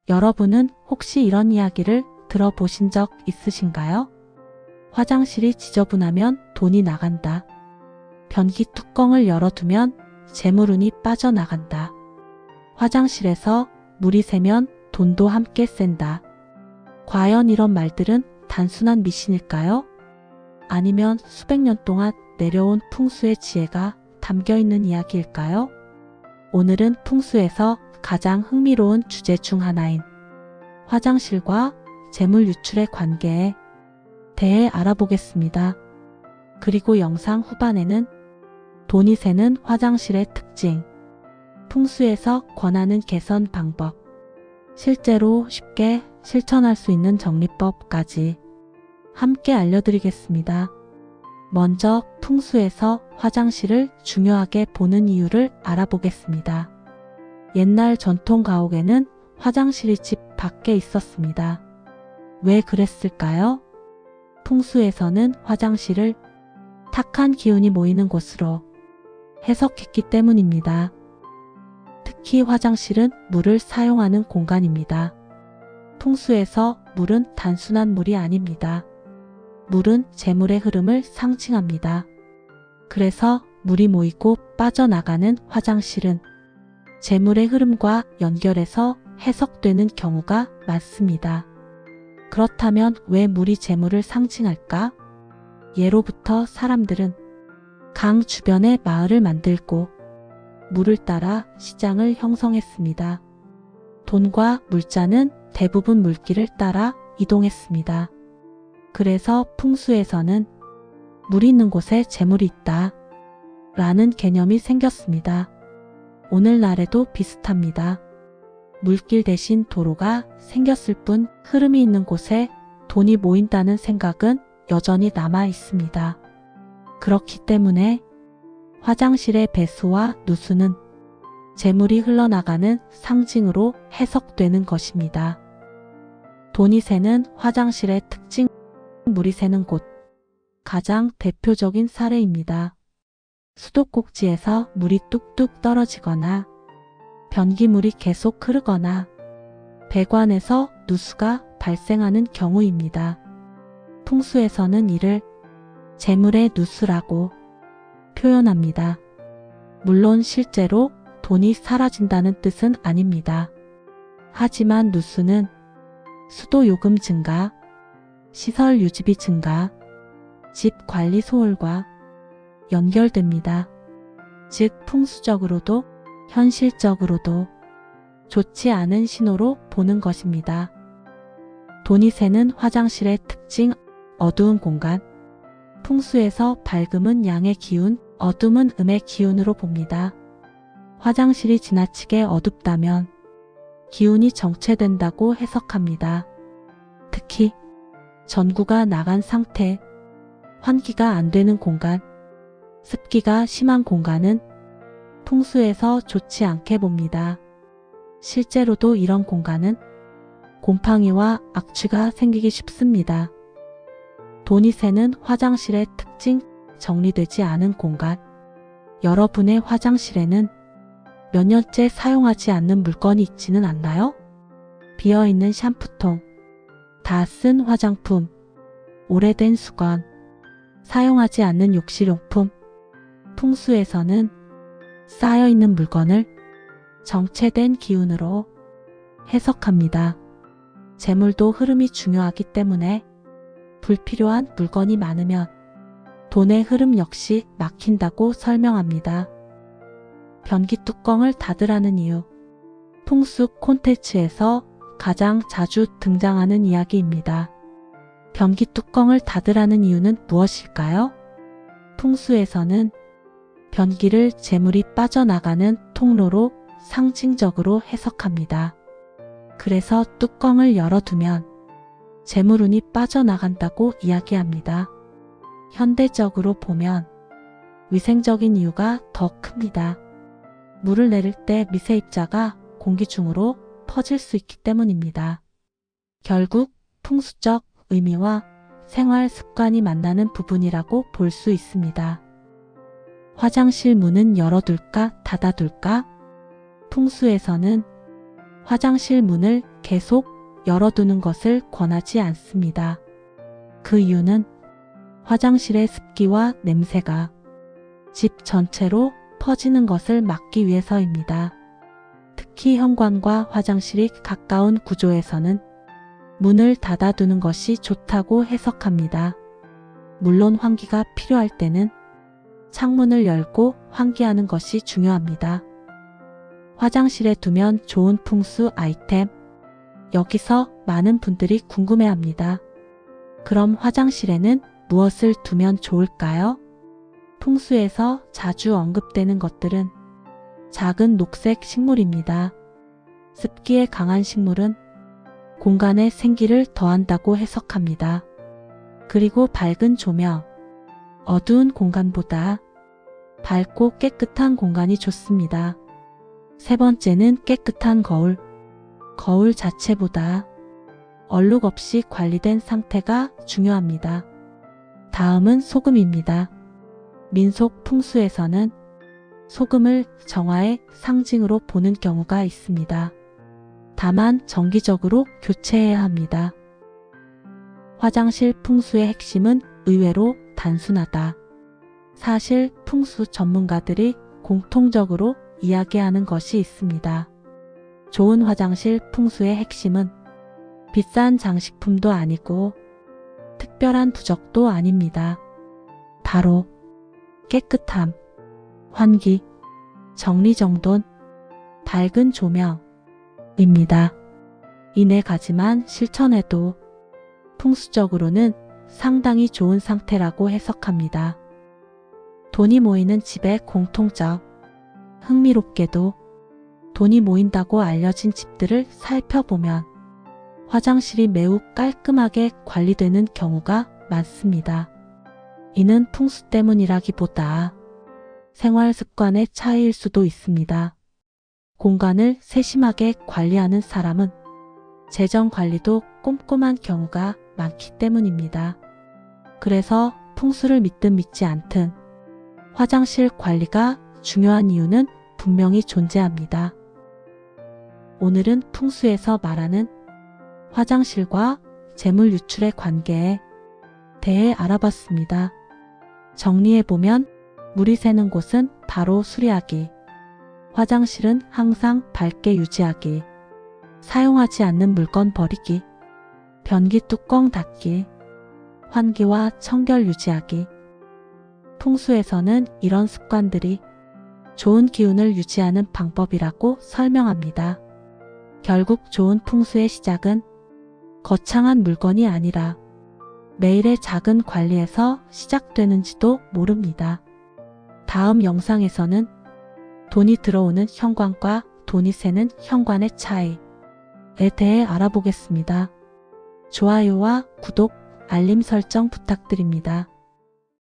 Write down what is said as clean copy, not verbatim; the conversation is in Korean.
여러분은 혹시 이런 이야기를 들어보신 적 있으신가요? 화장실이 지저분하면 돈이 나간다. 변기 뚜껑을 열어두면 재물운이 빠져나간다. 화장실에서 물이 새면 돈도 함께 샌다. 과연 이런 말들은 단순한 미신일까요? 아니면 수백 년 동안 내려온 풍수의 지혜가 담겨있는 이야기일까요? 오늘은 풍수에서 가장 흥미로운 주제 중 하나인 화장실과 재물 유출의 관계에 대해 알아보겠습니다. 그리고 영상 후반에는 돈이 새는 화장실의 특징, 풍수에서 권하는 개선 방법, 실제로 쉽게 실천할 수 있는 정리법까지 함께 알려드리겠습니다. 먼저 풍수에서 화장실을 중요하게 보는 이유를 알아보겠습니다. 옛날 전통 가옥에는 화장실이 집 밖에 있었습니다. 왜 그랬을까요? 풍수에서는 화장실을 탁한 기운이 모이는 곳으로 해석했기 때문입니다. 특히 화장실은 물을 사용하는 공간입니다. 풍수에서 물은 단순한 물이 아닙니다. 물은 재물의 흐름을 상징합니다. 그래서 물이 모이고 빠져나가는 화장실은 재물의 흐름과 연결해서 해석되는 경우가 많습니다. 그렇다면 왜 물이 재물을 상징할까? 예로부터 사람들은 강 주변에 마을을 만들고 물을 따라 시장을 형성했습니다. 돈과 물자는 대부분 물길을 따라 이동했습니다. 그래서 풍수에서는 물이 있는 곳에 재물이 있다 라는 개념이 생겼습니다. 오늘날에도 비슷합니다. 물길 대신 도로가 생겼을 뿐 흐름이 있는 곳에 돈이 모인다는 생각은 여전히 남아 있습니다. 그렇기 때문에 화장실의 배수와 누수는 재물이 흘러나가는 상징으로 해석되는 것입니다. 돈이 새는 화장실의 특징, 물이 새는 곳. 가장 대표적인 사례입니다. 수도꼭지에서 물이 뚝뚝 떨어지거나 변기물이 계속 흐르거나 배관에서 누수가 발생하는 경우입니다. 풍수에서는 이를 재물의 누수라고 표현합니다. 물론 실제로 돈이 사라진다는 뜻은 아닙니다. 하지만 누수는 수도 요금 증가, 시설 유지비 증가, 집 관리 소홀과 연결됩니다. 즉 풍수적으로도 현실적으로도 좋지 않은 신호로 보는 것입니다. 돈이 새는 화장실의 특징, 어두운 공간. 풍수에서 밝음은 양의 기운, 어둠은 음의 기운으로 봅니다. 화장실이 지나치게 어둡다면 기운이 정체된다고 해석합니다. 특히 전구가 나간 상태, 환기가 안 되는 공간, 습기가 심한 공간은 풍수에서 좋지 않게 봅니다. 실제로도 이런 공간은 곰팡이와 악취가 생기기 쉽습니다. 돈이 새는 화장실의 특징, 정리되지 않은 공간. 여러분의 화장실에는 몇 년째 사용하지 않는 물건이 있지는 않나요? 비어있는 샴푸통, 다 쓴 화장품, 오래된 수건, 사용하지 않는 욕실용품. 풍수에서는 쌓여있는 물건을 정체된 기운으로 해석합니다. 재물도 흐름이 중요하기 때문에 불필요한 물건이 많으면 돈의 흐름 역시 막힌다고 설명합니다. 변기 뚜껑을 닫으라는 이유. 풍수 콘텐츠에서 가장 자주 등장하는 이야기입니다. 변기 뚜껑을 닫으라는 이유는 무엇일까요? 풍수에서는 변기를 재물이 빠져나가는 통로로 상징적으로 해석합니다. 그래서 뚜껑을 열어두면 재물운이 빠져나간다고 이야기합니다. 현대적으로 보면 위생적인 이유가 더 큽니다. 물을 내릴 때 미세입자가 공기 중으로 퍼질 수 있기 때문입니다. 결국 풍수적 의미와 생활 습관이 만나는 부분이라고 볼 수 있습니다. 화장실 문은 열어둘까 닫아둘까? 풍수에서는 화장실 문을 계속 열어두는 것을 권하지 않습니다. 그 이유는 화장실의 습기와 냄새가 집 전체로 퍼지는 것을 막기 위해서입니다. 특히 현관과 화장실이 가까운 구조에서는 문을 닫아두는 것이 좋다고 해석합니다. 물론 환기가 필요할 때는 창문을 열고 환기하는 것이 중요합니다. 화장실에 두면 좋은 풍수 아이템. 여기서 많은 분들이 궁금해합니다. 그럼 화장실에는 무엇을 두면 좋을까요? 풍수에서 자주 언급되는 것들은 작은 녹색 식물입니다. 습기에 강한 식물은 공간에 생기를 더한다고 해석합니다. 그리고 밝은 조명, 어두운 공간보다 밝고 깨끗한 공간이 좋습니다. 세 번째는 깨끗한 거울. 거울 자체보다 얼룩 없이 관리된 상태가 중요합니다. 다음은 소금입니다. 민속 풍수에서는 소금을 정화의 상징으로 보는 경우가 있습니다. 다만 정기적으로 교체해야 합니다. 화장실 풍수의 핵심은 의외로 단순하다. 사실 풍수 전문가들이 공통적으로 이야기하는 것이 있습니다. 좋은 화장실 풍수의 핵심은 비싼 장식품도 아니고 특별한 부적도 아닙니다. 바로 깨끗함, 환기, 정리정돈, 밝은 조명입니다. 이 네 가지만 실천해도 풍수적으로는 상당히 좋은 상태라고 해석합니다. 돈이 모이는 집의 공통점. 흥미롭게도 돈이 모인다고 알려진 집들을 살펴보면 화장실이 매우 깔끔하게 관리되는 경우가 많습니다. 이는 풍수 때문이라기보다 생활 습관의 차이일 수도 있습니다. 공간을 세심하게 관리하는 사람은 재정 관리도 꼼꼼한 경우가 많기 때문입니다. 그래서 풍수를 믿든 믿지 않든 화장실 관리가 중요한 이유는 분명히 존재합니다. 오늘은 풍수에서 말하는 화장실과 재물 유출의 관계에 대해 알아봤습니다. 정리해보면 물이 새는 곳은 바로 수리하기, 화장실은 항상 밝게 유지하기, 사용하지 않는 물건 버리기, 변기 뚜껑 닫기, 환기와 청결 유지하기. 풍수에서는 이런 습관들이 좋은 기운을 유지하는 방법이라고 설명합니다. 결국 좋은 풍수의 시작은 거창한 물건이 아니라 매일의 작은 관리에서 시작되는지도 모릅니다. 다음 영상에서는 돈이 들어오는 현관과 돈이 새는 현관의 차이에 대해 알아보겠습니다. 좋아요와 구독, 알림 설정 부탁드립니다.